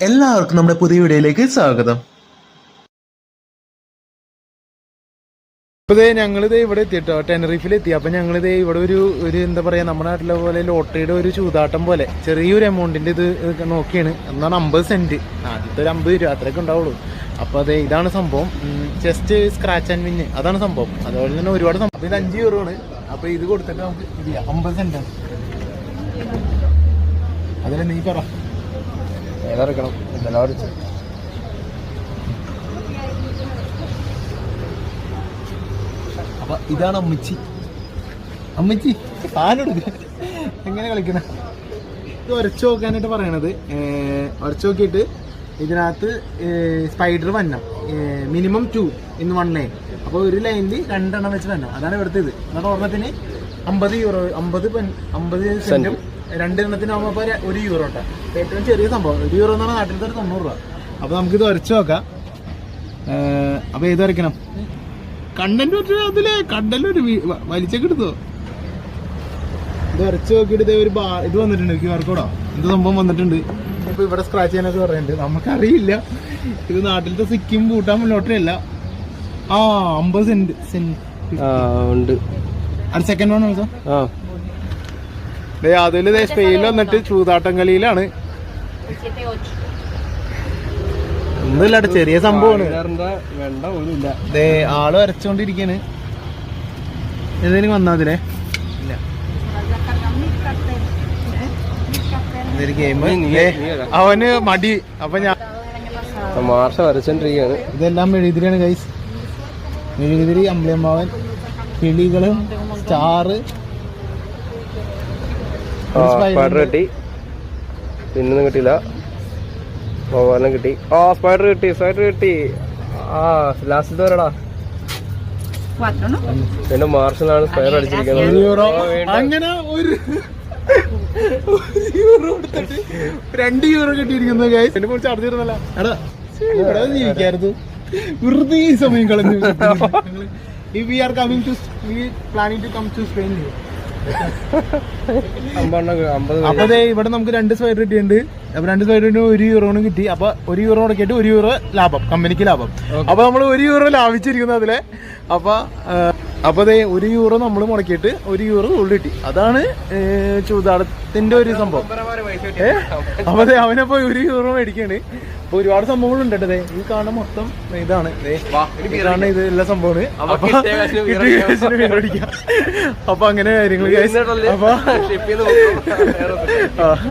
എല്ലാവർക്കും നമ്മുടെ പുതിയ വീഡിയോയിലേക്ക് സ്വാഗതം. ഇപ്പൊ ഞങ്ങളിത് ഇവിടെ എത്തിട്ടോ, ടെനറിഫിൽ എത്തി. അപ്പൊ ഞങ്ങളിത് ഇവിടെ ഒരു എന്താ പറയാ, നമ്മുടെ നാട്ടിലെ പോലെ ലോട്ടറിയുടെ ഒരു ചൂതാട്ടം പോലെ ചെറിയൊരു എമൗണ്ടിന്റെ ഇത് നോക്കിയാണ്. എന്നാണ് 50 സെന്റ്, ആദ്യത്തെ ഒരു 50 രൂപ അത്രയൊക്കെ ഉണ്ടാവുള്ളൂ. അപ്പൊ അതെ, ഇതാണ് സംഭവം. ജസ്റ്റ് സ്ക്രാച്ച് ആൻഡ് വിന്ന്, അതാണ് സംഭവം. അതുപോലെ തന്നെ ഒരുപാട് സംഭവം. ഇത് 5 യൂറോ ആണ്. അപ്പൊ ഇത് കൊടുത്തിട്ട് നമുക്ക് 50 സെന്റ് ആണ്. അതിലെ നീ പറ ഏതാക്കണം എന്തെല്ലാം. അപ്പൊ ഇതാണ് അമ്മച്ചി പാലെടുക്ക എങ്ങനെ കളിക്കുന്ന. ഇത് ഉരച്ചു നോക്കാനായിട്ട് പറയണത്. ഉരച്ചു നോക്കിയിട്ട് ഇതിനകത്ത് സ്പൈഡർ വന്നം മിനിമം 2 in 1 ലൈൻ. അപ്പോൾ ഒരു ലൈനിൽ 2 എണ്ണം വെച്ച് വന്നം. അതാണ് ഇവിടുത്തെ ഇത്. എന്നിട്ട് ഒരെണ്ണത്തിന് 50 യൂറോ, 50 സെന്റും 2 എണ്ണത്തിനാകുമ്പോൾ 1 യൂറോ കേട്ടോ. ഏറ്റവും ചെറിയ സംഭവം 1 യൂറോ എന്ന് പറഞ്ഞാൽ നാട്ടിലത്തെ ഒരു 90 രൂപ. അപ്പോൾ നമുക്കിത് ഉരച്ചു നോക്കാം. അപ്പോൾ ഏത് വരയ്ക്കണം? കണ്ടന്റ് പറ്റുക അതിലെ കണ്ടന്റ് ഒരു വലിച്ചൊക്കെ എടുത്തോ. ഇത് വരച്ച് നോക്കിയിട്ട് ഇതേ ഒരു ഇത് വന്നിട്ടുണ്ട്, QR കോഡോ എന്ത് സംഭവം വന്നിട്ടുണ്ട്. ഇപ്പൊ ഇവിടെ സ്ക്രാച്ച് ചെയ്യാനൊക്കെ പറയുന്നുണ്ട്. നമുക്കറിയില്ല, ഇത് നാട്ടിലത്തെ സിക്കിം പൂട്ടാൻ ലോട്ടറി അല്ല. 50 സെന്റ്. അത് സെക്കൻഡ് വൺ ആണോ? അതിൽ സ്പെയിനിൽ വന്നിട്ട് ചൂതാട്ടം കളിയിലാണ്. ഒന്നുമില്ലാട്ടെ, ചെറിയ സംഭവമാണ്. ആള് വരച്ചോണ്ടിരിക്കാണ്. ഏതെങ്കിലും വന്നാതില്ലേ? അവന് മടി. അപ്പൊ ഞാൻ മാർഷ വരച്ചോണ്ടിരിക്കാണ്. ഇതെല്ലാം മെഴുകുതിരിയാണ് ഗൈസ്. മെഴുകുതിരി, അമ്പിളിയമ്മാവൻ, കിളികളും സ്റ്റാറ്. കിട്ടി, പിന്നൊന്നും കിട്ടിയില്ല. മോഹനം കിട്ടി. സ്പൈഡർ കിട്ടി. ലാസ്റ്റ് വരടാ. എന്റെ മാർഷലാണ് സ്പൈഡർ അടിച്ചിരിക്കുന്നത്. അങ്ങനെ ഒരു യൂറോ എടുത്തിട്ട് 2 യൂറോ കിട്ടിയിരിക്കുന്നു ഗൈസ്. എന്നെ കുറിച്ച് അറിഞ്ഞിരുന്നല്ല. എടാ ഇവിടെ ജീവിക്കായിരുന്നു, വെറുതെ ഈ സമയം കളഞ്ഞു. We are planning to come to Spain. അപ്പൊ ഇവിടെ നമുക്ക് 2 സ്പൈഡർ കിട്ടിയിട്ടുണ്ട്. അപ്പൊ 2 സ്പൈഡറിന് 1 യൂറോണ് കിട്ടി. അപ്പൊ 1 യൂറോ മുടക്കിയിട്ട് 1 യൂറോ ലാഭം, കമ്പനിക്ക് ലാഭം. അപ്പൊ നമ്മൾ 1 യൂറോ ലാഭിച്ചിരിക്കുന്നു അതിലെ. അപ്പൊ 1 യൂറോ നമ്മൾ മുടക്കിയിട്ട് 1 യൂറോ ഉള്ളു കിട്ടി. അതാണ് ചൂതാട്ടത്തിന്റെ ഒരു സംഭവം. അപ്പൊ അവനപ്പോ 1 യൂറോ മേടിക്കാണ്. അപ്പൊ ഒരുപാട് സംഭവങ്ങളുണ്ട് കേട്ടോ. ഈ കാണുന്ന മൊത്തം ഇതാണ്. ഇതാണ് ഇത് എല്ലാ സംഭവമാണ്. അപ്പൊ അങ്ങനെ കാര്യങ്ങൾ. അപ്പൊ